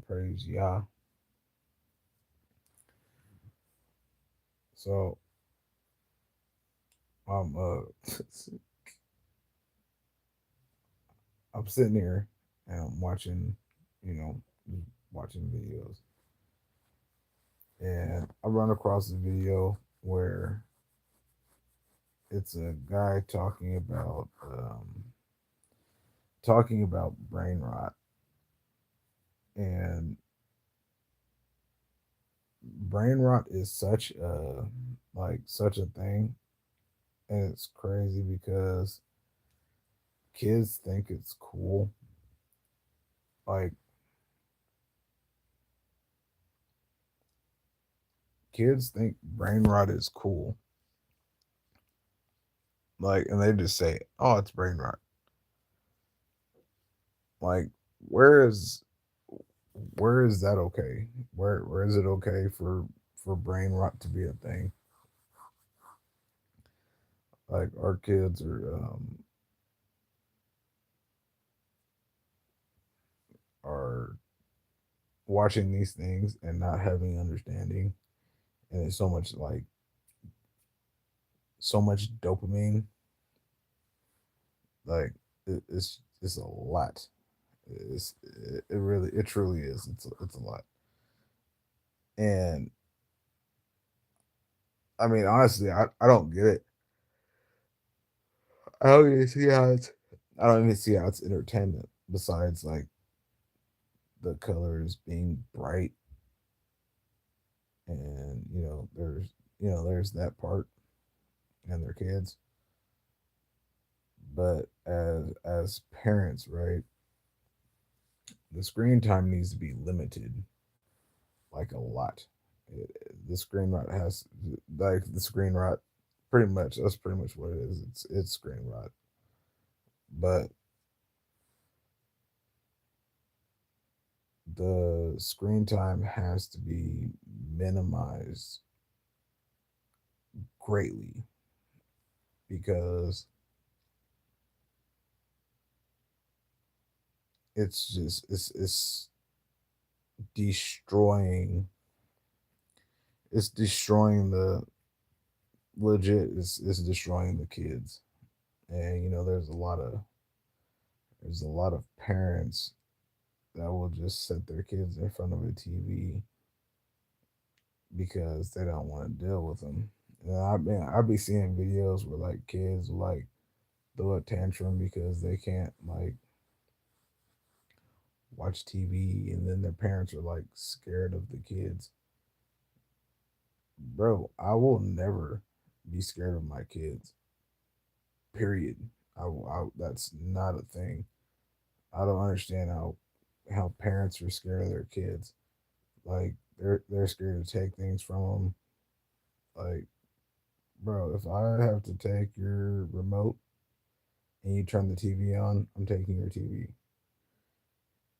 praise Yah. So I'm I'm sitting here and I'm watching, you know, watching videos, and I run across a video where it's a guy talking about brain rot, and brain rot is such a thing, and it's crazy because kids think it's cool. Like kids think brain rot is cool. Like, and they just say, "Oh, it's brain rot." Like, where is where is that okay? Where is it okay for brain rot to be a thing? Like our kids are watching these things and not having understanding, and it's so much dopamine. Like it's a lot. It truly is. It's a lot. And I mean, honestly, I don't get it. I don't even see how it's I don't even see how it's entertainment besides like the colors being bright, and there's that part and their kids. But as parents, right, the screen time needs to be limited, like a lot. The screen rot has like the screen rot pretty much that's pretty much what it is. It's screen rot. But the screen time has to be minimized greatly, because it's destroying it's destroying the legit it's destroying the kids. And there's a lot of parents that will just set their kids in front of a TV because they don't want to deal with them. And I be seeing videos where like kids will, like, throw a tantrum because they can't like watch TV, and then their parents are like scared of the kids. Bro, I will never be scared of my kids. Period. That's not a thing. I don't understand how parents are scared of their kids. Like they're scared to take things from them. Like, bro, if I have to take your remote and you turn the TV on, I'm taking your TV.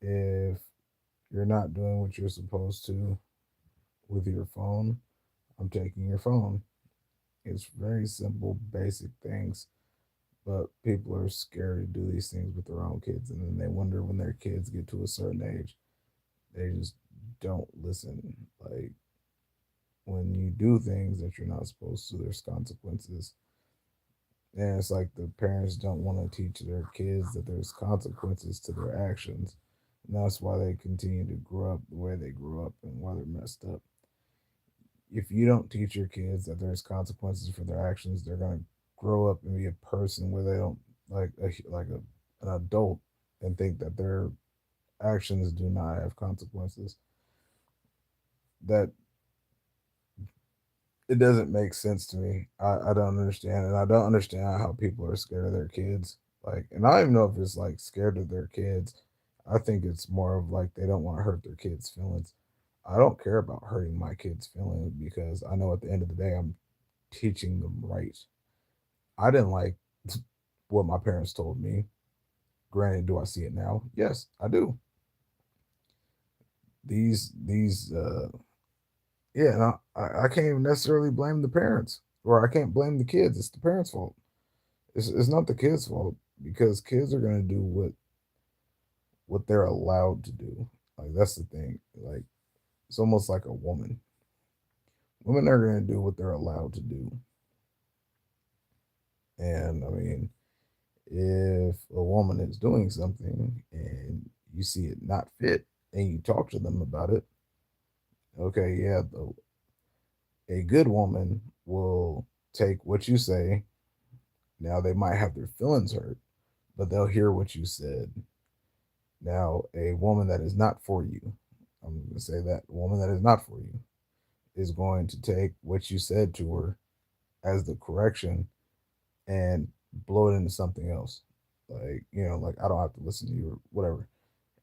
If you're not doing what you're supposed to with your phone, I'm taking your phone. It's very simple, basic things, but people are scared to do these things with their own kids, and then they wonder when their kids get to a certain age, they just don't listen. Like, when you do things that you're not supposed to, there's consequences. And it's like the parents don't want to teach their kids that there's consequences to their actions. And that's why they continue to grow up the way they grew up and why they're messed up. If you don't teach your kids that there's consequences for their actions, they're gonna grow up and be a person where they don't an adult and think that their actions do not have consequences. That it doesn't make sense to me. I don't understand, and I don't understand how people are scared of their kids. Like, and I don't even know if it's like scared of their kids. I think it's more of like they don't want to hurt their kids' feelings. I don't care about hurting my kids' feelings because I know at the end of the day I'm teaching them right. I didn't like what my parents told me. Granted, do I see it now? Yes, I do. These Yeah, and I can't even necessarily blame the parents, or I can't blame the kids. It's the parents' fault. It's not the kids' fault, because kids are gonna do what they're allowed to do. Like that's the thing. Like it's almost like a woman. Women are gonna do what they're allowed to do. And I mean, if a woman is doing something and you see it not fit and you talk to them about it, okay, yeah, a good woman will take what you say. Now they might have their feelings hurt, but they'll hear what you said. Now, a woman that is not for you, I'm going to say that, a woman that is not for you is going to take what you said to her as the correction and blow it into something else. Like, like I don't have to listen to you or whatever.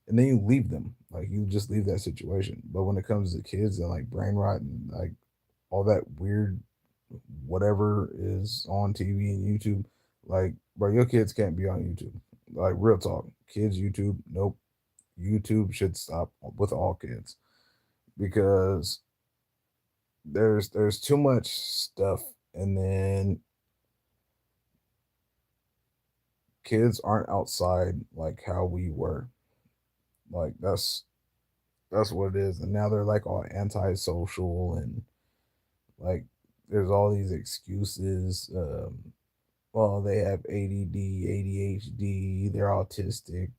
And then you leave them. Like you just leave that situation. But when it comes to kids and like brain rot and like all that weird whatever is on TV and YouTube, like bro, your kids can't be on YouTube. Like real talk. Kids YouTube, nope. YouTube should stop with all kids because there's too much stuff, and then kids aren't outside like how we were. Like that's what it is. And now they're like all antisocial and like there's all these excuses. Well, they have ADD, ADHD, they're autistic.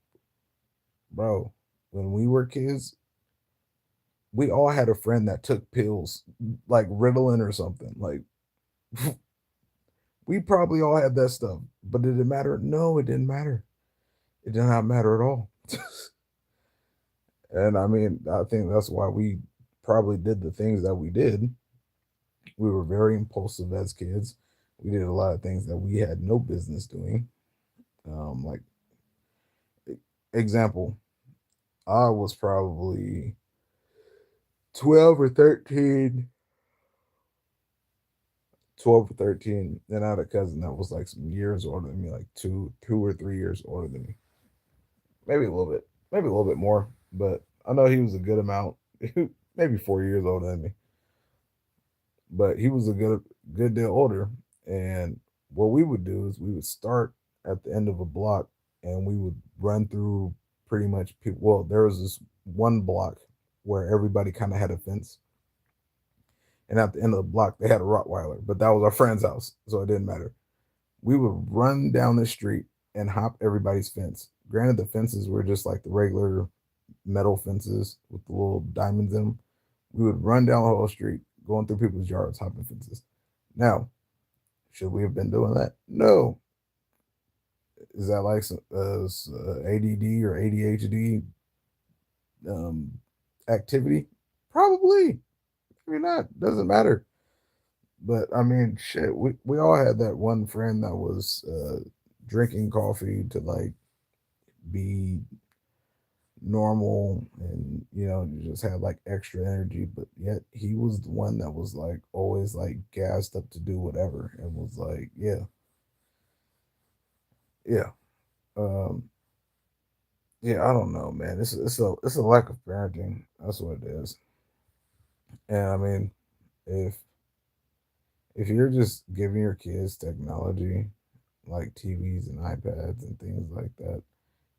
Bro, when we were kids, we all had a friend that took pills like Ritalin or something. Like we probably all had that stuff. But did it matter? No, it didn't matter. It did not matter at all. And I mean, I think that's why we probably did the things that we did. We were very impulsive as kids. We did a lot of things that we had no business doing. Like example, I was probably 12 or 13, 12 or 13, and I had a cousin that was like some years older than me, like two or 3 years older than me. Maybe a little bit more, but I know he was a good amount, maybe 4 years older than me, but he was a good deal older. And what we would do is we would start at the end of a block, and we would run through pretty much people. Well, there was this one block where everybody kind of had a fence, and at the end of the block they had a Rottweiler, but that was our friend's house, so it didn't matter. We would run down the street and hop everybody's fence. Granted, the fences were just like the regular metal fences with the little diamonds in them. We would run down the whole street, going through people's yards, hopping fences. Now, should we have been doing that? No. Is that like ADD or ADHD um, activity? Probably. Maybe not. Doesn't matter. But I mean, shit, we all had that one friend that was drinking coffee to like be normal and you just had like extra energy, but yet he was the one that was like always like gassed up to do whatever and was like, yeah, um, yeah, I don't know, man. It's a lack of parenting. That's what it is. And I mean, if if you're just giving your kids technology like TVs and iPads and things like that,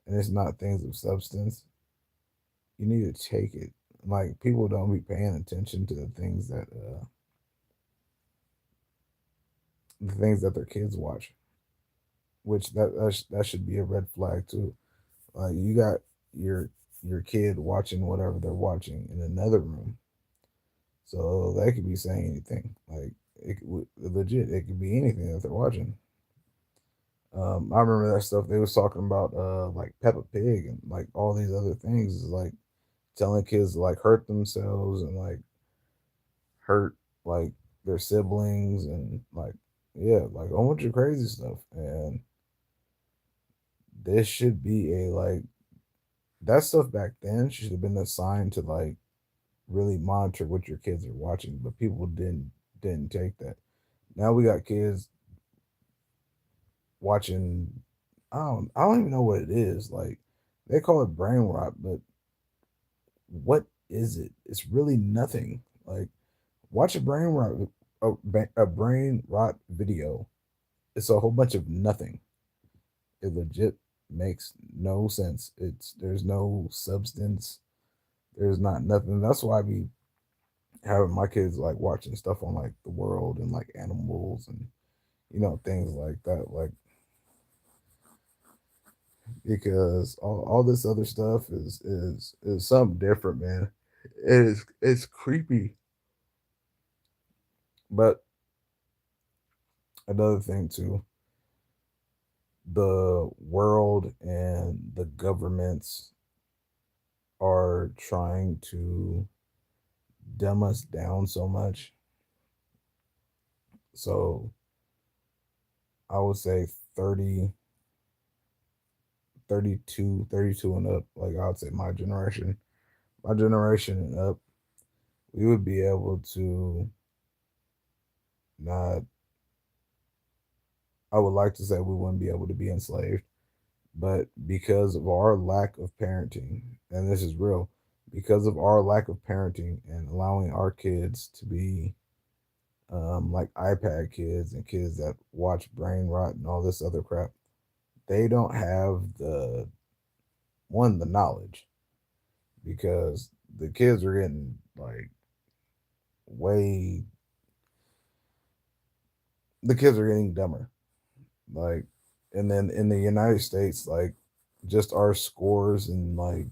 and it's not things of substance, you need to take it. Like people don't be paying attention to the things that their kids watch, which that should be a red flag too. Like you got your your kid watching whatever they're watching in another room, so they could be saying anything. Like legit, it could be anything that they're watching. I remember that stuff they was talking about, like Peppa Pig and like all these other things, is like telling kids to like hurt themselves and like hurt like their siblings and like like a whole bunch of crazy stuff. And this should be a like that stuff back then should have been a sign to like really monitor what your kids are watching, but people didn't take that. Now we got kids watching. I don't even know what it is. Like they call it brain rot, but what is it? It's really nothing. Like watch a brain rot video. It's a whole bunch of nothing. It legit makes no sense. There's no substance. There's not nothing. That's why I be having my kids like watching stuff on like the world and like animals and things like that. Like because all this other stuff is something different, man. It's creepy. But another thing too, the world and the governments are trying to dumb us down so much. So I would say 30, 32, 32 and up. Like I would say my generation and up, we would be able to not, I would like to say we wouldn't be able to be enslaved, but because of our lack of parenting, and this is real, because of our lack of parenting and allowing our kids to be like iPad kids and kids that watch brain rot and all this other crap, they don't have the knowledge because the kids are getting like way the kids are getting dumber. Like, and then in the United States, like, just our scores and like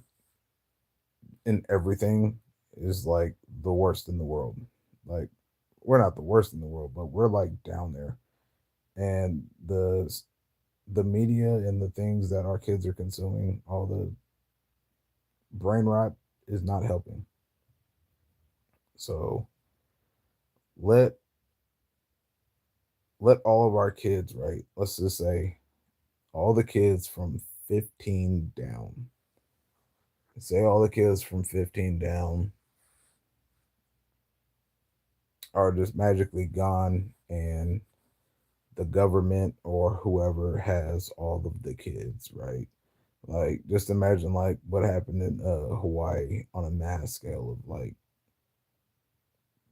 in everything is like the worst in the world. Like, we're not the worst in the world, but we're like down there. And the media and the things that our kids are consuming, all the brain rot is not helping. So let let all of our kids, right? Let's just say all the kids from 15 down. Say all the kids from 15 down are just magically gone and the government or whoever has all of the kids, right? Like just imagine like what happened in Hawaii on a mass scale of like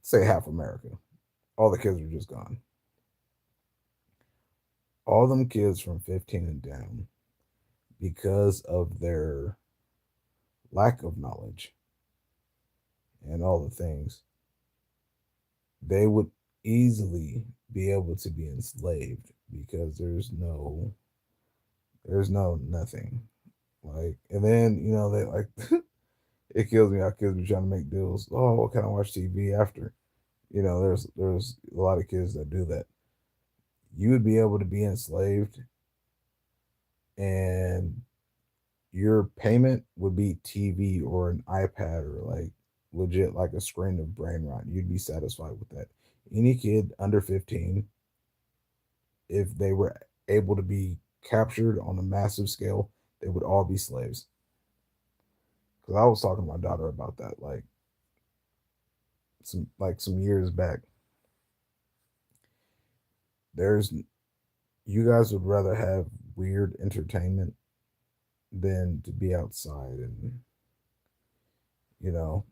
say half America. All the kids are just gone. All them kids from 15 and down because of their lack of knowledge and all the things, they would easily be able to be enslaved because there's no nothing. Like, and then they like it kills me how kids be trying to make deals. Oh, what can I watch TV after? There's a lot of kids that do that. You would be able to be enslaved, and your payment would be TV or an iPad or like legit like a screen of brain rot. You'd be satisfied with that. Any kid under 15, if they were able to be captured on a massive scale, they would all be slaves. Because I was talking to my daughter about that some years back. There's You guys would rather have weird entertainment than to be outside and you know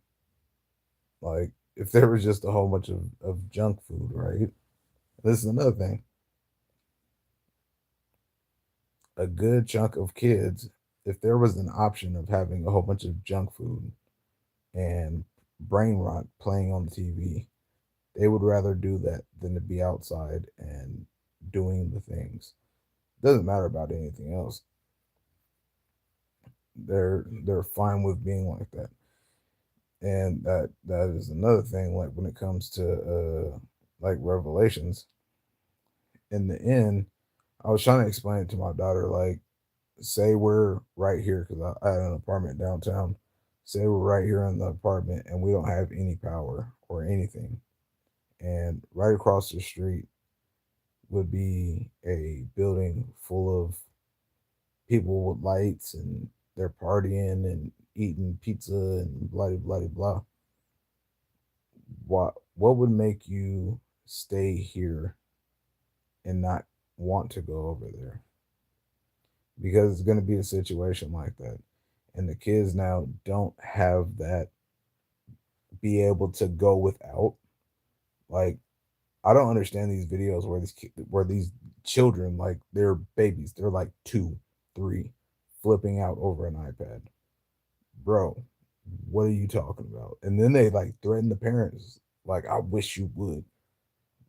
like if there was just a whole bunch of junk food, right? This is another thing. A good chunk of kids, if there was an option of having a whole bunch of junk food and brain rot playing on the TV, they would rather do that than to be outside and doing the things. Doesn't matter about anything else. They're fine with being like that. And that is another thing, like when it comes to like revelations. In the end, I was trying to explain it to my daughter, like, say we're right here because I had an apartment downtown. Say we're right here in the apartment and we don't have any power or anything. And right across the street would be a building full of people with lights and they're partying and eating pizza and blah blah blah blah. What would make you stay here and not want to go over there? Because it's going to be a situation like that, and the kids now don't have that be able to go without. Like, I don't understand these videos where these children, like, they're babies, they're like 2, 3, flipping out over an iPad. Bro, What are you talking about? And then they like threaten the parents, like, I wish you would.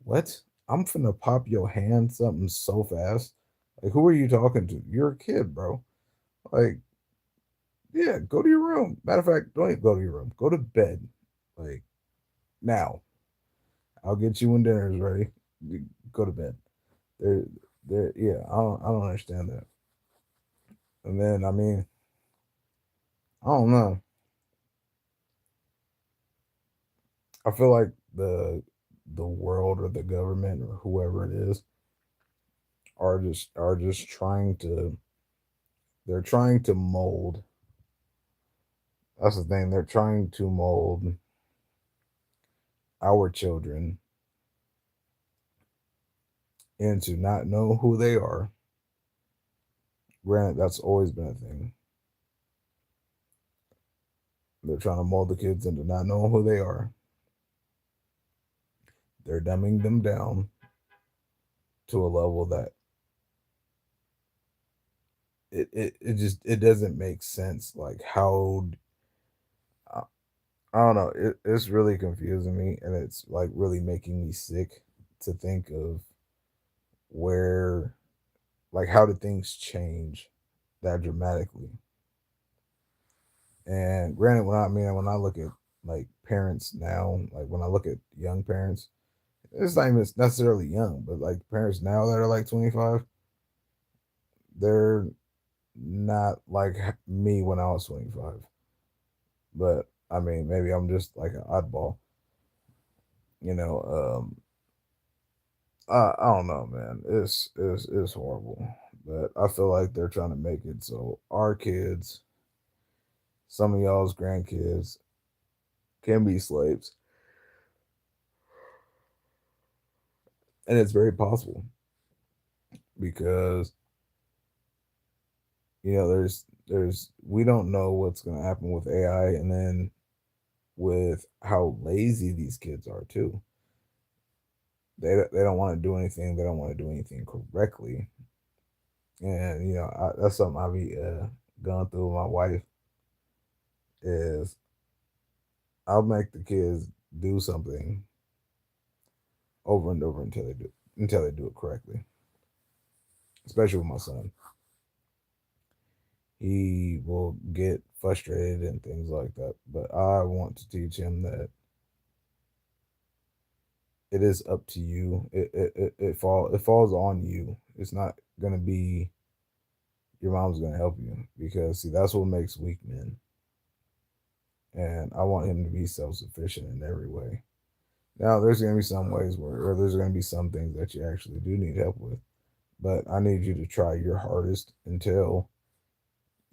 What? I'm finna pop your hand something so fast. Like, who are you talking to? You're a kid, bro. Like, yeah, go to your room. Matter of fact, don't even go to your room. Go to bed. Like, now. I'll get you when dinner's ready. You go to bed. There, yeah, I don't understand that. And then, I mean, I don't know. I feel like the world or the government or whoever it is are just trying to they're trying to mold. That's the thing. They're trying to mold our children into not know who they are. Granted, that's always been a thing. They're trying to mold the kids into not knowing who they are. They're dumbing them down to a level that it doesn't make sense. Like how I, I don't know. It's really confusing me, and it's like really making me sick to think of where, like, how did things change that dramatically? And granted, when I look at like parents now, like when I look at young parents, it's not even necessarily young, but like parents now that are like 25, they're not like me when I was 25. But I mean, maybe I'm just like an oddball, you know. I don't know, man. It's horrible, but I feel like they're trying to make it so our kids, some of y'all's grandkids, can be slaves, and it's very possible because there's we don't know what's going to happen with AI, and then with how lazy these kids are too. They don't want to do anything. They don't want to do anything correctly, and that's something I be going through with my wife. Is I'll make the kids do something over and over until they do it correctly. Especially with my son, he will get frustrated and things like that. But I want to teach him that it is up to you. It falls on you. It's not gonna be your mom's gonna help you, because see, that's what makes weak men. And I want him to be self sufficient in every way. Now, there's gonna be some ways where, or there's gonna be some things that you actually do need help with, but I need you to try your hardest until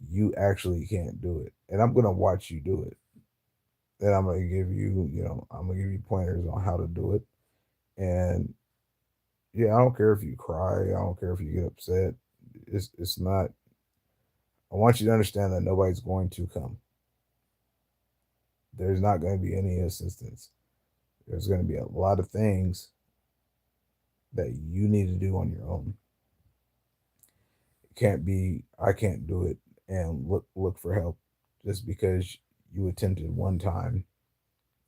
you actually can't do it. And I'm gonna watch you do it. Then I'm gonna give you pointers on how to do it. And yeah, I don't care if you cry. I don't care if you get upset. It's not. I want you to understand that nobody's going to come. There's not going to be any assistance. There's going to be a lot of things that you need to do on your own. It can't be I can't do it and look for help just because you attempted one time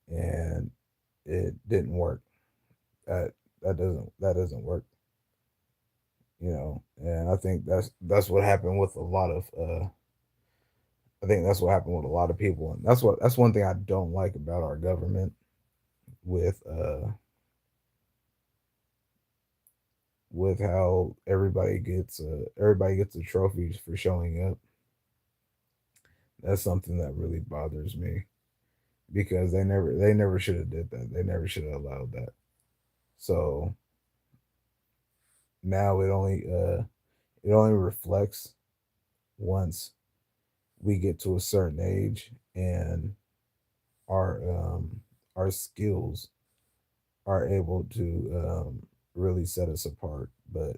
and it didn't work. That that doesn't work. And I think that's what happened with a lot of I think that's what happened with a lot of people, and that's one thing I don't like about our government with how everybody gets a trophy for showing up. That's something that really bothers me, because they never should have did that. They never should have allowed that. So now it only reflects once we get to a certain age, and our our skills are able to really set us apart. But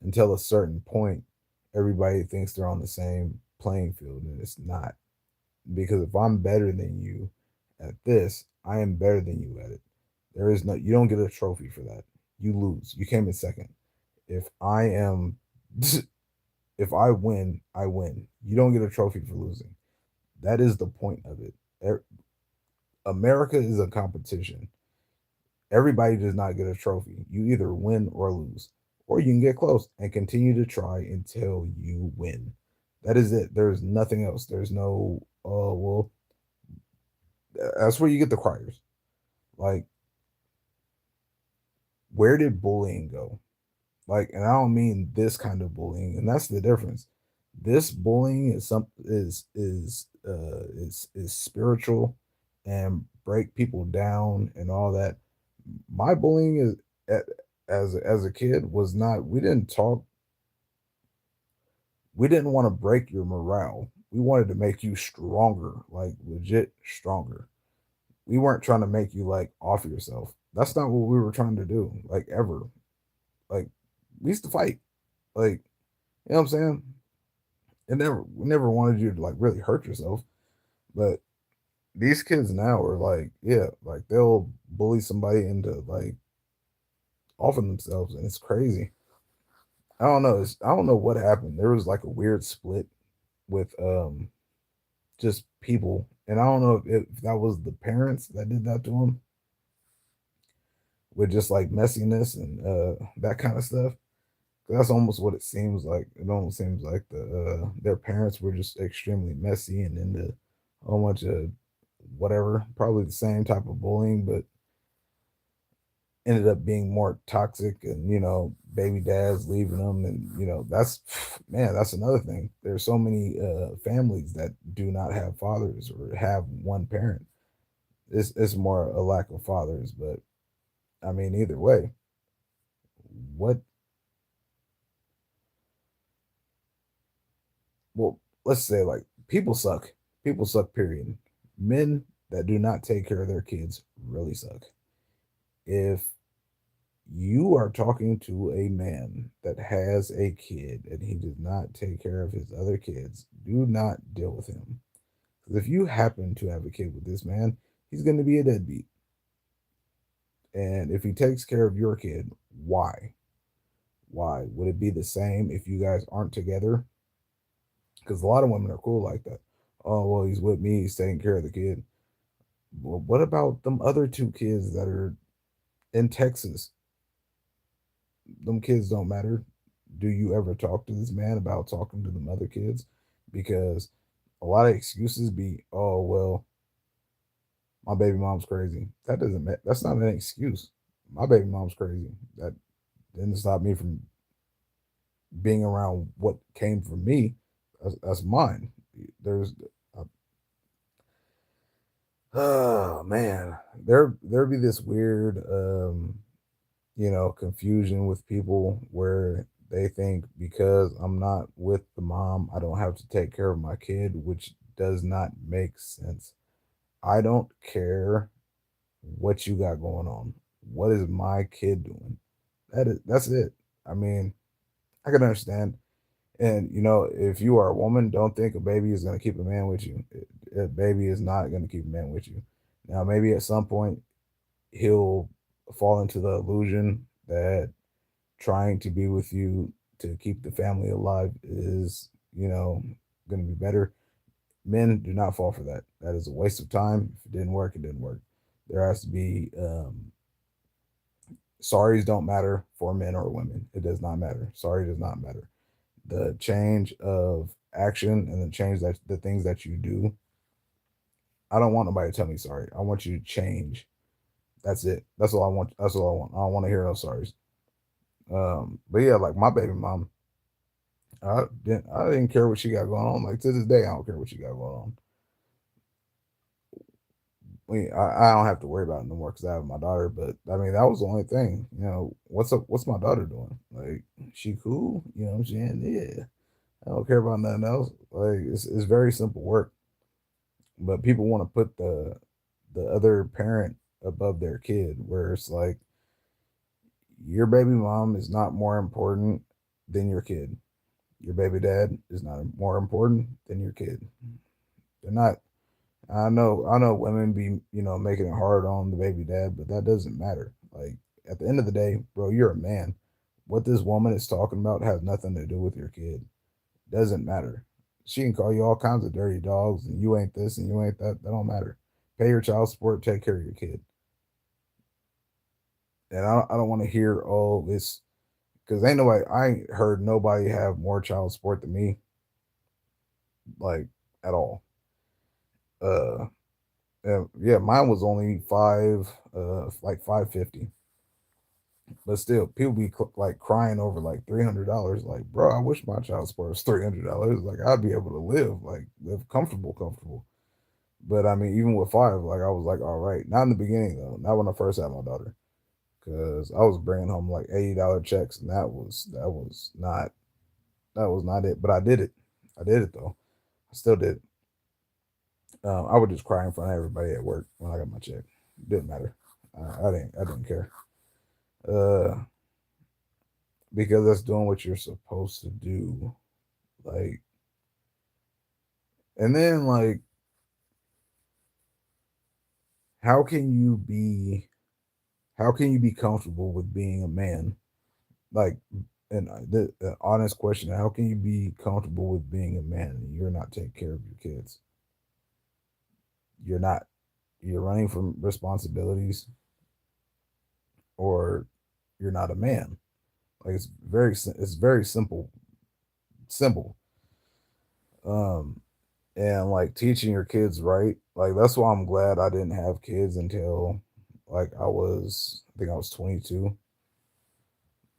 until a certain point, everybody thinks they're on the same playing field, and it's not. Because if I'm better than you at this, I am better than you at it. You don't get a trophy for that. You lose. You came in second. If I am, if I win, I win. You don't get a trophy for losing. That is the point of it. America is a competition. Everybody does not get a trophy. You either win or lose, or you can get close and continue to try until you win. That is it. There's nothing else. There's no, oh, well, that's where you get the criers. Like, where did bullying go? Like, and I don't mean this kind of bullying, and that's the difference. This bullying is is spiritual and break people down and all that. My bullying is at, as a kid was not. We didn't want to break your morale. We wanted to make you stronger, like legit stronger. We weren't trying to make you like off yourself. That's not what we were trying to do, like ever. Like we used to fight. Like, you know what I'm saying? We never wanted you to like really hurt yourself. But these kids now are like, yeah, like they'll bully somebody into like offing themselves, and it's crazy. I don't know. I don't know what happened. There was like a weird split with just people, and I don't know if that was the parents that did that to them with just like messiness and that kind of stuff. That's almost what it seems like. It almost seems like their parents were just extremely messy and into a whole bunch of whatever, probably the same type of bullying, but ended up being more toxic. And baby dads leaving them, and that's man, that's another thing. There's so many families that do not have fathers or have one parent. It's more a lack of fathers, but I mean, either way, what well, let's say like people suck. People suck, period. Men that do not take care of their kids really suck. If you are talking to a man that has a kid and he does not take care of his other kids, do not deal with him. Because if you happen to have a kid with this man, he's going to be a deadbeat. And if he takes care of your kid, why? Why? Would it be the same if you guys aren't together? Because a lot of women are cool like that. Oh, well, he's with me, he's taking care of the kid. Well, what about them other two kids that are in Texas? Them kids don't matter. Do you ever talk to this man about talking to them other kids? Because a lot of excuses be, oh, well, my baby mom's crazy. That doesn't matter. That's not an excuse. My baby mom's crazy. That didn't stop me from being around what came from me. That's mine. There's oh man, there be this weird confusion with people where they think because I'm not with the mom, I don't have to take care of my kid, which does not make sense. I don't care what you got going on. What is my kid doing? That's it. I mean, I can understand. And if you are a woman, don't think a baby is going to keep a man with you. A baby is not going to keep a man with you. Now, maybe at some point he'll fall into the illusion that trying to be with you to keep the family alive is, going to be better. Men do not fall for that. That is a waste of time. If it didn't work, it didn't work. There has to be sorries don't matter for men or women. It does not matter. Sorry does not matter. The change of action and the change that the things that you do. I don't want nobody to tell me sorry. I want you to change. That's it. That's all I want. That's all I want. I don't want to hear no sorries. But yeah, like my baby mom, I didn't care what she got going on. Like to this day, I don't care what she got going on. I don't have to worry about it no more because I have my daughter. But I mean, that was the only thing. What's up? What's my daughter doing? Like, she cool? You know what I'm saying? Yeah. I don't care about nothing else. Like, it's very simple work. But people want to put the other parent above their kid, where it's like your baby mom is not more important than your kid. Your baby dad is not more important than your kid. They're not. I know women be, making it hard on the baby dad, but that doesn't matter. Like at the end of the day, bro, you're a man. What this woman is talking about has nothing to do with your kid. Doesn't matter. She can call you all kinds of dirty dogs, and you ain't this and you ain't that. That don't matter. Pay your child support, take care of your kid. And I don't want to hear all this because ain't nobody. I ain't heard nobody have more child support than me, like at all. Uh, yeah, mine was only like 550. But still, people be like crying over like $300. Like, bro, I wish my child support was $300. Like, I'd be able to live comfortable. But I mean, even with five, like I was like, all right. Not in the beginning though. Not when I first had my daughter, because I was bringing home like $80 checks, and that was not it. But I did it. I did it though. I still did. I would just cry in front of everybody at work when I got my check. Didn't matter. I didn't care. Uh, because that's doing what you're supposed to do. Like, and then like, how can you be how can you be comfortable with being a man? Like, and the honest question: how can you be comfortable with being a man and you're not taking care of your kids? You're not. You're running from responsibilities, or you're not a man. Like it's very simple. Um, and like teaching your kids right. Like that's why I'm glad I didn't have kids until like I think I was 22.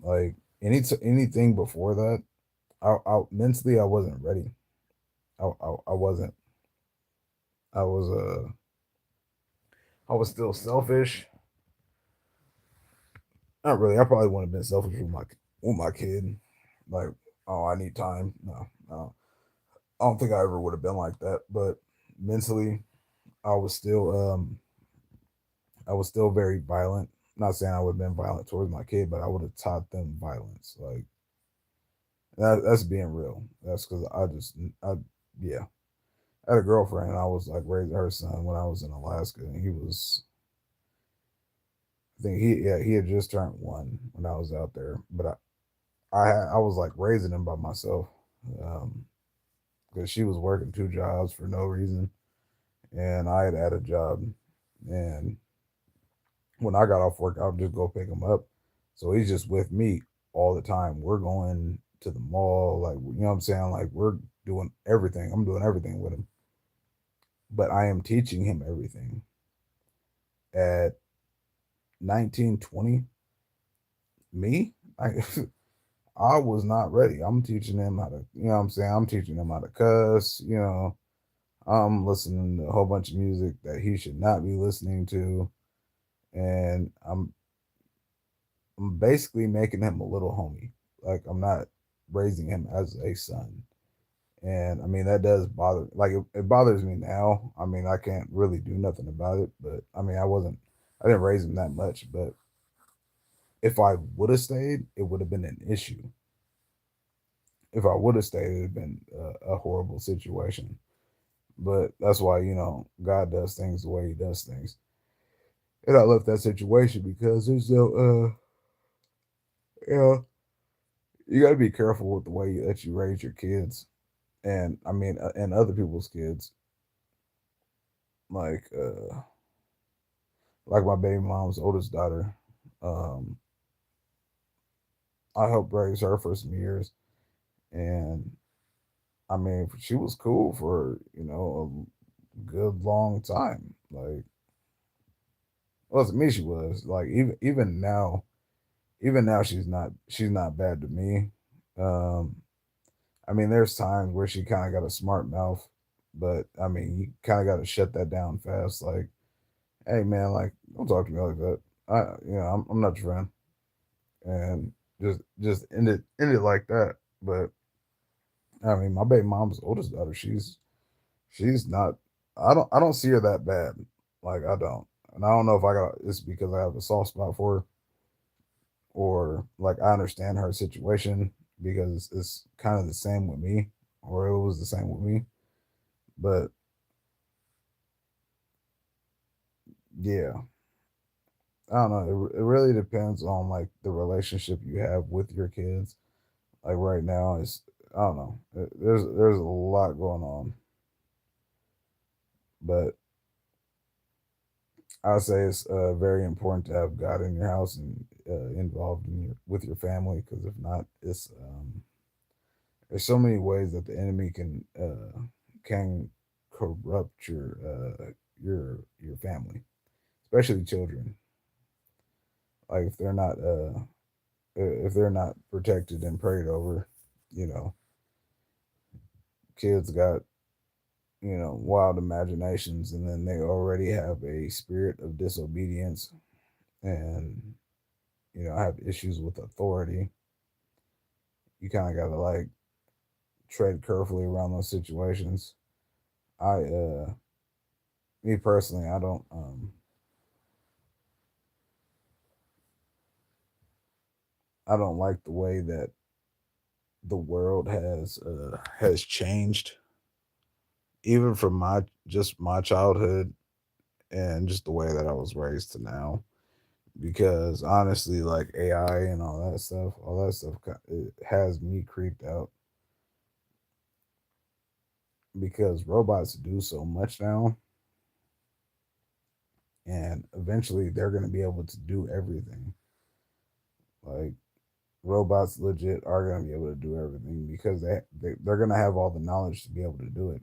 Like anything before that, I mentally I wasn't ready. I wasn't. I was I was still selfish. Not really. I probably wouldn't have been selfish with my kid. Like, oh, I need time. No, no. I don't think I ever would have been like that. But mentally, I was still I was still very violent. Not saying I would have been violent towards my kid, but I would have taught them violence. Like that's being real. That's because I yeah. I had a girlfriend and I was like raising her son when I was in Alaska, and he was I think he had just turned 1 when I was out there, but I was like raising him by myself, because she was working 2 jobs for no reason, and I had a job, and when I got off work, I would just go pick him up. So he's just with me all the time. We're going to the mall, like you know what I'm saying. Like we're doing everything. I'm doing everything with him, but I am teaching him everything. At 19, 20, me, I I was not ready. I'm teaching him how to, you know what I'm saying? I'm teaching him how to cuss, I'm listening to a whole bunch of music that he should not be listening to. And I'm basically making him a little homie. Like I'm not raising him as a son. And I mean that does bother like it bothers me now. I mean I can't really do nothing about it, but I mean I didn't raise him that much, but if I would have stayed, it would have been an issue. If I would have stayed, it'd have been a horrible situation. But that's why God does things the way He does things. And I left that situation because there's no you know you got to be careful with the way that you raise your kids, and I mean and other people's kids. Like like my baby mom's oldest daughter, um, I helped raise her for some years, and I mean she was cool for a good long time. Like well, to me she was like even now she's not bad to me. Um, I mean, there's times where she kind of got a smart mouth, but I mean, you kind of got to shut that down fast. Like, hey man, like don't talk to me like that. I'm not your friend, and just end it like that. But I mean, my baby mom's oldest daughter, she's not. I don't see her that bad. Like I don't, and I don't know if I got it's because I have a soft spot for her, or like I understand her situation because it's kind of the same with me, or it was the same with me. But yeah, I don't know. It really depends on like the relationship you have with your kids. Like right now, it's I don't know. There's a lot going on, but I say it's very important to have God in your house and involved in with your family, because if not, it's there's so many ways that the enemy can corrupt your family, especially children. Like if they're not protected and prayed over, you know, kids got wild imaginations, and then they already have a spirit of disobedience, and have issues with authority. You kind of gotta like tread carefully around those situations. I Me personally, I don't like the way that the world has changed, even from my childhood and just the way that I was raised to now. Because honestly, like AI and all that stuff, it has me creeped out, because robots do so much now, and eventually they're going to be able to do everything. Like robots legit are going to be able to do everything, because they're going to have all the knowledge to be able to do it.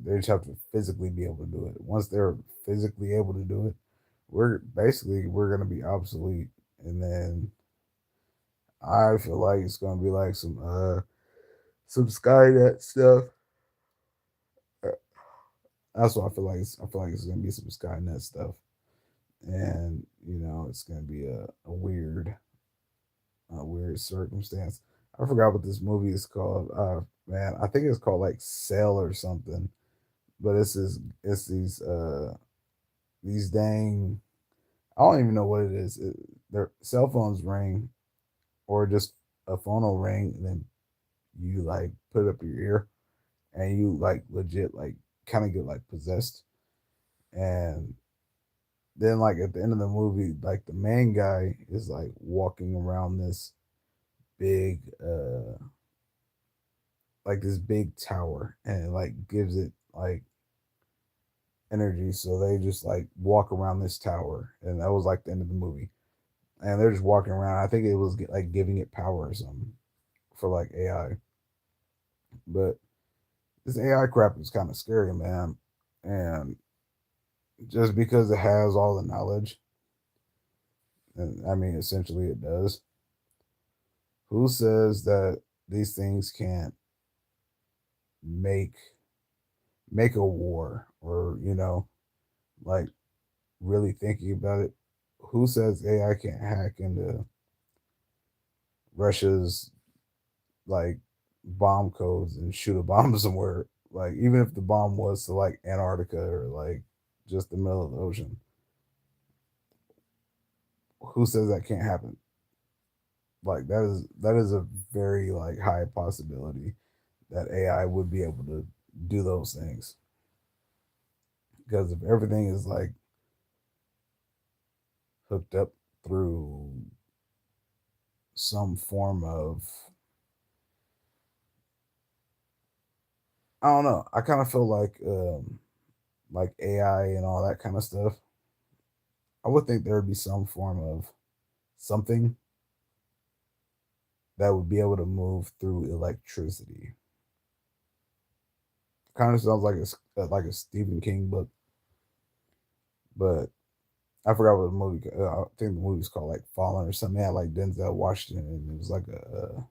They just have to physically be able to do it. Once they're physically able to do it, we're going to be obsolete. And then I feel like it's going to be like some Skynet stuff. Uh, That's what I feel like. I feel like it's going to be some Skynet stuff, and it's going to be a weird circumstance. I forgot what this movie is called. Man, I think it's called like Cell or something. But it's these dang, I don't even know what it is. Their cell phones ring, or just a phone will ring, and then you like put it up your ear, and you like legit like kind of get like possessed. And then like at the end of the movie, like the main guy is like walking around big uh this big tower, and it like gives it like energy, so they just like walk around this tower, and that was like the end of the movie. And they're just walking around. I think it was like giving it power or something for like AI. But this AI crap is kind of scary, man. And just because it has all the knowledge, and I mean essentially it does, who says that these things can't make make a war? Or like, really thinking about it, who says AI can't hack into Russia's like bomb codes and shoot a bomb somewhere? Like, even if the bomb was to like Antarctica, or like just the middle of the ocean, who says that can't happen? Like, that is a very like high possibility that AI would be able to do those things. Because if everything is like hooked up through some form of, I don't know, I kind of feel like AI and all that kind of stuff, I would think there would be some form of something that would be able to move through electricity. Kind of sounds like a Stephen King book, but I forgot what the movie. I think the movie's called like Fallen or something. It had like Denzel Washington, and it was like a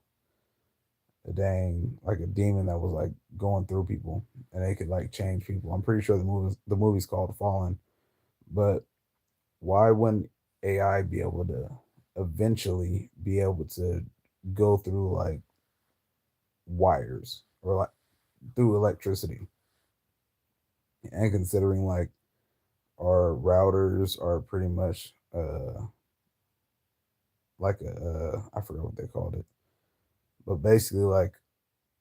dang like a demon that was like going through people, and they could like change people. I'm pretty sure the movie's called Fallen. But why wouldn't AI be able to eventually be able to go through like wires, or like through electricity? And considering like our routers are pretty much like I forgot what they called it, but basically like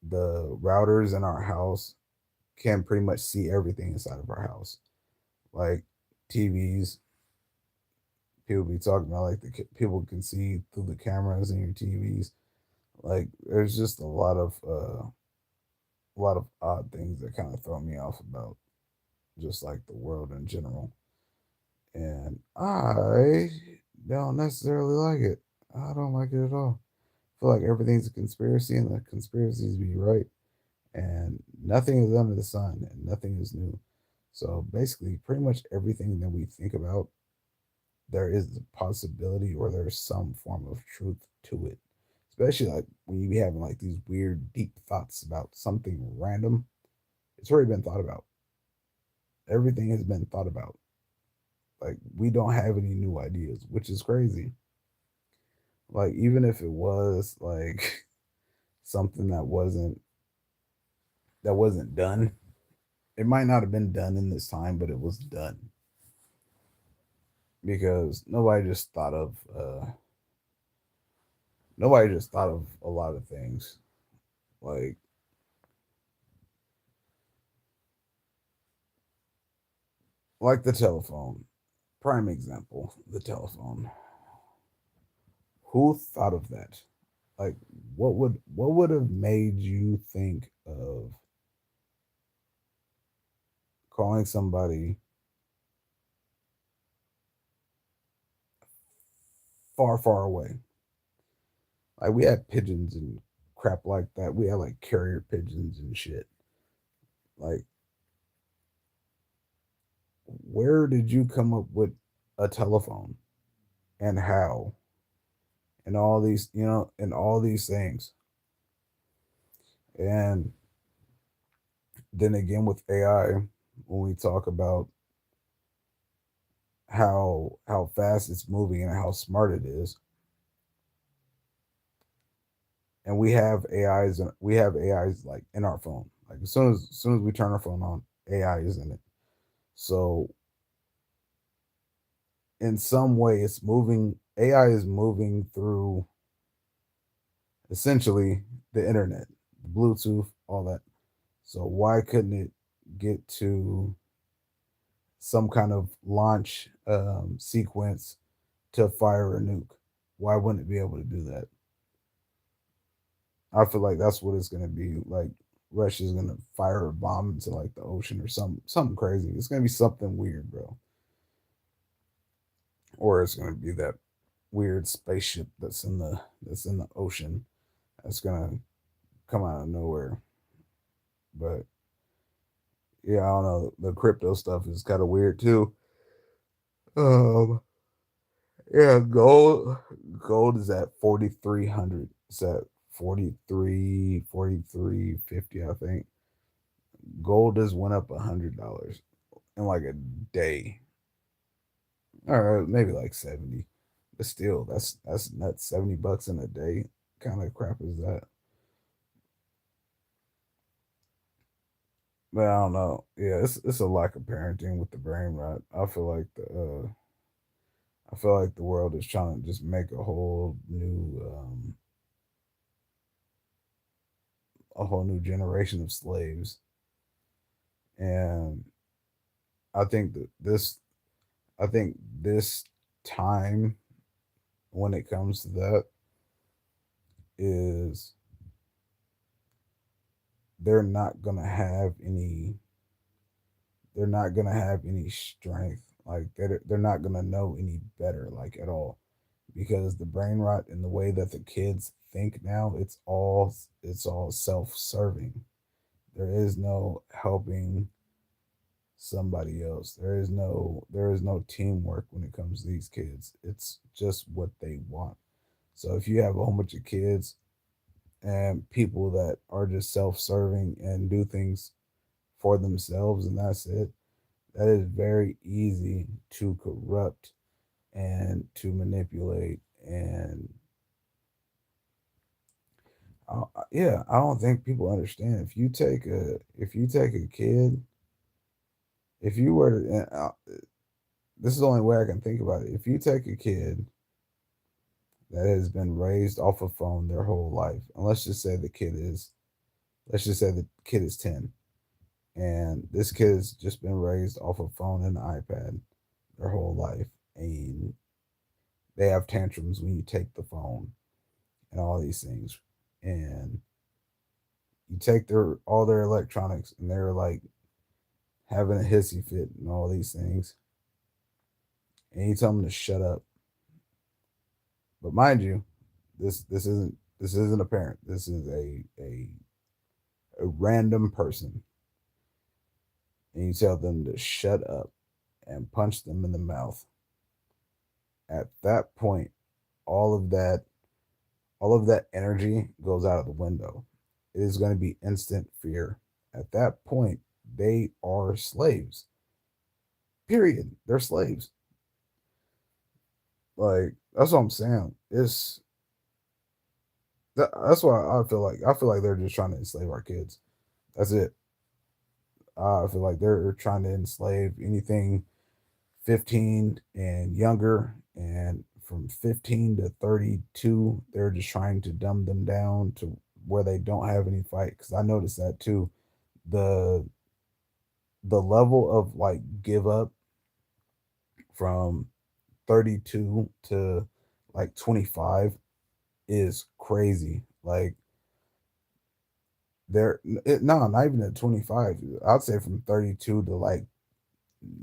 the routers in our house can pretty much see everything inside of our house, like TVs. People be talking about like people can see through the cameras in your TVs. Like there's just a lot of odd things that kind of throw me off about just like the world in general. And I don't necessarily like it. I don't like it at all. I feel like everything's a conspiracy and the conspiracies be right. And nothing is under the sun and nothing is new. So basically, pretty much everything that we think about, there is a possibility or there's some form of truth to it. Especially like when you be having like these weird, deep thoughts about something random, it's already been thought about. Everything has been thought about. Like we don't have any new ideas, which is crazy. Like even if it was like something that wasn't done, it might not have been done in this time, but it was done because nobody just thought of a lot of things like the telephone. Prime example, the telephone. Who thought of that? Like what would have made you think of calling somebody far, far away? Like we had pigeons and crap like that. We had like carrier pigeons and shit. Like where did you come up with a telephone and how and all these, and all these things? And then again with AI, when we talk about how fast it's moving and how smart it is, and we have AIs like in our phone. Like as soon as we turn our phone on, AI is in it. So in some way it's moving AI is moving through essentially the internet, Bluetooth, all that. So why couldn't it get to some kind of launch sequence to fire a nuke? Why wouldn't it be able to do that? I feel like that's what it's gonna be. Like Russia's gonna fire a bomb into like the ocean or something crazy. It's gonna be something weird, bro. Or it's gonna be that weird spaceship that's in the ocean that's gonna come out of nowhere. But yeah, I don't know. The crypto stuff is kind of weird too. Um, yeah, gold is at 4,300. It's at 43, 50, I think. Gold has went up $100 in like a day. Or maybe like 70. But still, that's nuts. $70 in a day. Kind of crap is that? But I don't know. Yeah, it's a lack of parenting with the brain rot. I feel like the world is trying to just make a whole new generation of slaves. And I think that I think this time when it comes to that is they're not gonna have any they're not gonna have any strength. Like they're not gonna know any better, like at all, because the brain rot and the way that the kids think now, it's all self-serving. There is no helping somebody else. There is no teamwork when it comes to these kids. It's just what they want. So if you have a whole bunch of kids and people that are just self-serving and do things for themselves and that's it, that is very easy to corrupt and to manipulate. And yeah, I don't think people understand. If you take a kid, if you were to, this is the only way I can think about it. If you take a kid that has been raised off a phone their whole life, and let's just say the kid is 10, and this kid has just been raised off a phone and an iPad their whole life, and they have tantrums when you take the phone and all these things. and you take their all their electronics, and they're like having a hissy fit and all these things, and you tell them to shut up. But mind you, this isn't a parent. This is a random person, and you tell them to shut up and punch them in the mouth. At that point, all of that all of that energy goes out of the window. It is going to be instant fear. At that point, they are slaves. Period. They're slaves. Like that's what I'm saying. That's why I feel like they're just trying to enslave our kids. That's it. I feel like they're trying to enslave anything 15 and younger, and from 15 to 32, they're just trying to dumb them down to where they don't have any fight. Because I noticed that too. The the level of like give up from 32 to like 25 is crazy. Like no, not even at 25. I'd say from 32 to like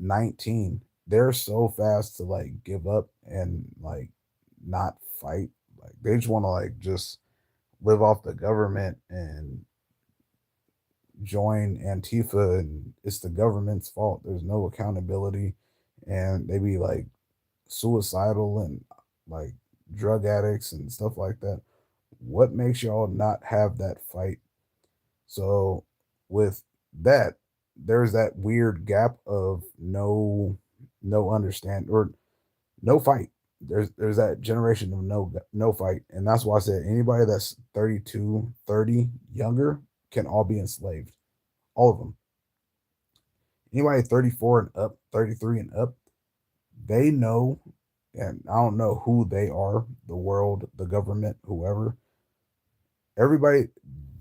19, they're so fast to like give up and like not fight. Like they just want to like just live off the government and join Antifa, and it's the government's fault. There's no accountability, and they be like suicidal and like drug addicts and stuff like that. What makes y'all not have that fight? So with that, there's that weird gap of no understand or no fight. There's that generation of no fight. And that's why I said anybody that's 32, 30 younger can all be enslaved. All of them. Anybody 34 and up, 33 and up, they know, and I don't know who they are, the world, the government, whoever, everybody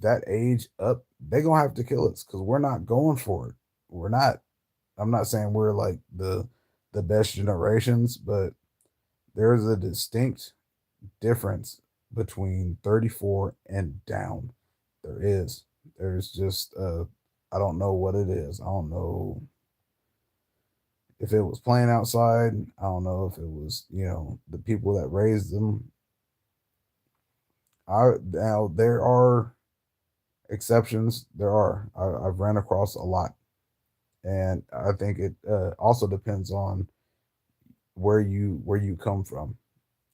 that age up, they gonna have to kill us because we're not going for it. We're not. I'm not saying we're like the best generations, but there's a distinct difference between 34 and down. There is. There's just I don't know what it is. I don't know if it was playing outside. I don't know if it was, the people that raised them. Now there are exceptions. There are. I've ran across a lot, and I think it also depends on where you come from,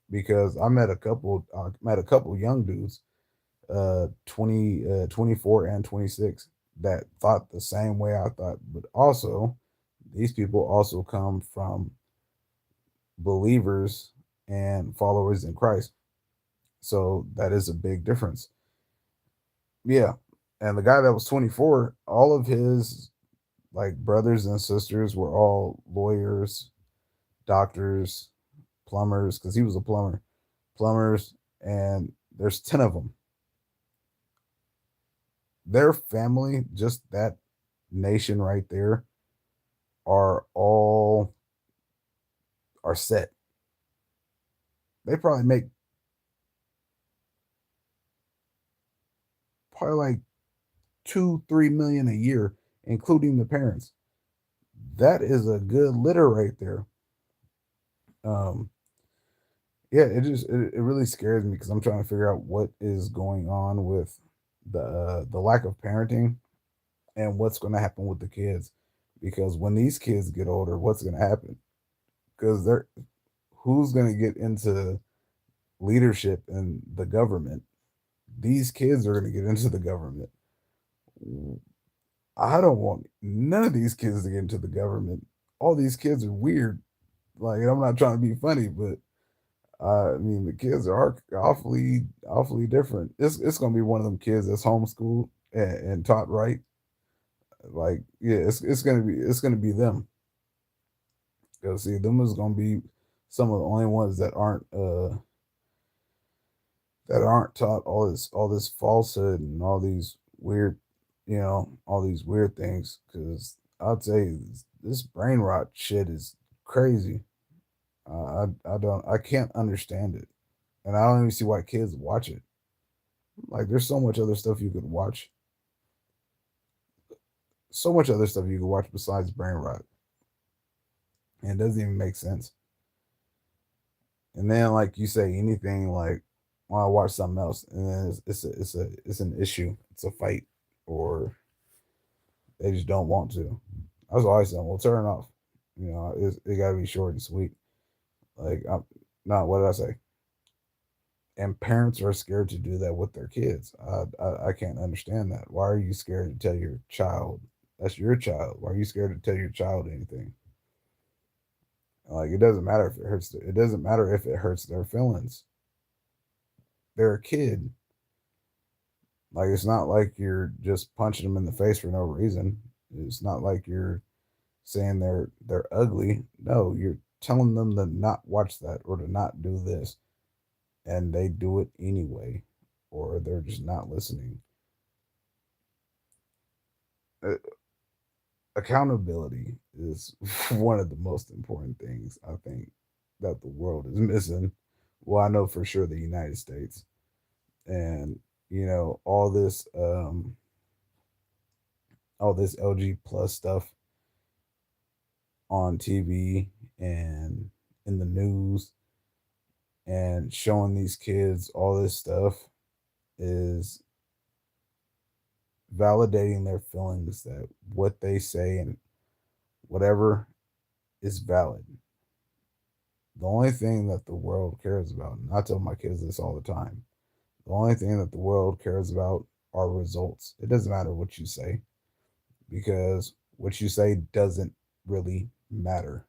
because met a couple young dudes, 24 and 26, that thought the same way I thought, but also these people also come from believers and followers in Christ. So that is a big difference. Yeah. And the guy that was 24, all of his like brothers and sisters were all lawyers, doctors, plumbers, because he was a plumbers, and there's 10 of them. Their family, just that nation right there, are all are set. They probably like 2-3 million a year, including the parents. That is a good litter right there. Um, yeah, it really scares me because I'm trying to figure out what is going on with the lack of parenting and what's going to happen with the kids. Because when these kids get older, what's going to happen? Because they're who's going to get into leadership in the government? These kids are going to get into the government. I don't want none of these kids to get into the government. All these kids are weird. Like, I'm not trying to be funny, but I mean, the kids are awfully different. It's gonna be one of them kids that's homeschooled and taught right. Like, yeah, it's gonna be them. Cause see, them is gonna be some of the only ones that aren't taught all this falsehood and all these weird things. Cause I'd say this brain rot shit is crazy. I can't understand it, and I don't even see why kids watch it. Like, there's so much other stuff you could watch. So much other stuff you could watch besides brain rot. And it doesn't even make sense. And then, like you say, anything like, "Well, I watch something else," and then it's an issue, it's a fight, or they just don't want to. I was always saying, "Well, turn it off." It got to be short and sweet. Like, I'm not. What did I say? And parents are scared to do that with their kids. I can't understand that. Why are you scared to tell your child? That's your child. Why are you scared to tell your child anything? Like, it doesn't matter if it hurts. It doesn't matter if it hurts their feelings. They're a kid. Like, it's not like you're just punching them in the face for no reason. It's not like you're saying they're ugly. No, you're telling them to not watch that or to not do this, and they do it anyway, or they're just not listening. Uh, Accountability is one of the most important things I think that the world is missing. Well, I know for sure the United States, and all this LG plus stuff on TV and in the news and showing these kids all this stuff is validating their feelings that what they say and whatever is valid. The only thing that the world cares about, and I tell my kids this all the time, the only thing that the world cares about are results. It doesn't matter what you say because what you say doesn't really matter.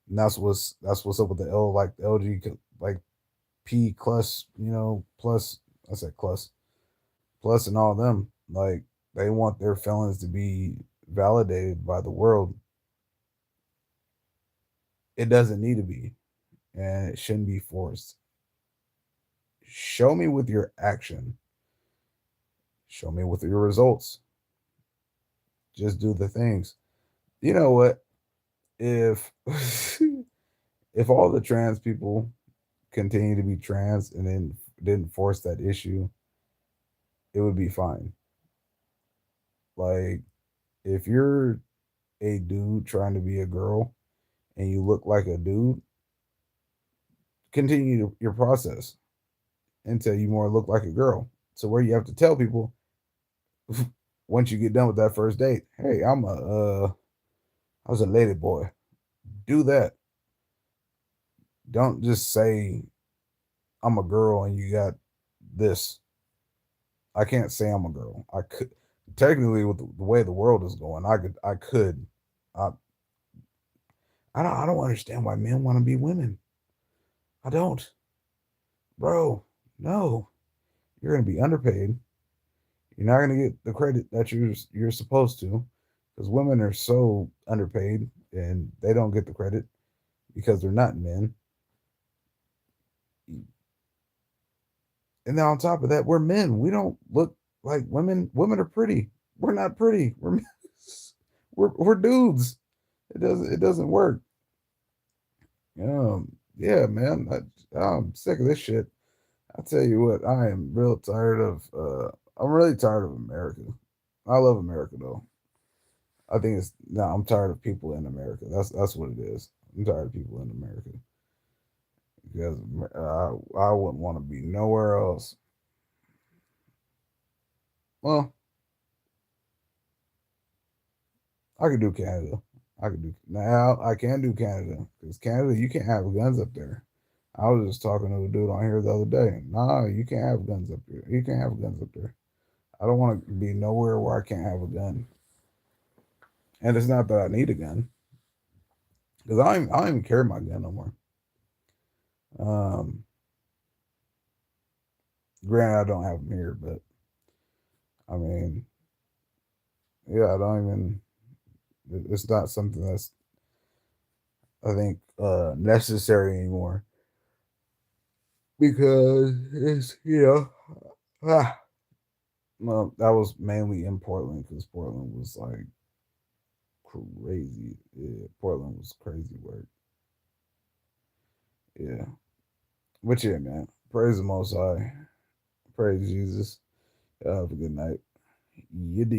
And that's what's up with the LG like P plus, plus, I said plus and all of them. Like, they want their feelings to be validated by the world. It doesn't need to be, and it shouldn't be forced. Show me with your action. Show me with your results. Just do the things. You know what? If if all the trans people continue to be trans and then didn't force that issue, it would be fine. Like, if you're a dude trying to be a girl and you look like a dude, continue your process until you more look like a girl. So where you have to tell people once you get done with that first date, hey, I was a lady boy. Do that. Don't just say I'm a girl and you got this. I can't say I'm a girl. I could technically with the way the world is going, I could. I I don't understand why men want to be women. I don't. Bro, no. You're gonna be underpaid. You're not gonna get the credit that you're supposed to, because women are so underpaid and they don't get the credit because they're not men. And then on top of that, we're men. We don't look like women. Women are pretty. We're not pretty. We're dudes. It doesn't work. Yeah, man. I'm sick of this shit. I tell you what, I am real tired of. I'm really tired of America. I love America though. I think it's no. I'm tired of people in America. That's what it is. I'm tired of people in America because I wouldn't want to be nowhere else. Well, I could do Canada. I could do now. I can do Canada because Canada, you can't have guns up there. I was just talking to a dude on here the other day. Nah, you can't have guns up there. You can't have guns up there. I don't want to be nowhere where I can't have a gun. And it's not that I need a gun because I don't even carry my gun no more. Um, Granted, I don't have them here, but I mean, yeah, I don't even. It's not something that's I think necessary anymore because it's ah, well, that was mainly in Portland because Portland was like crazy. Yeah, Portland was crazy work. Yeah, but yeah, man, praise the Most High. Praise Jesus. Have a good night. You did.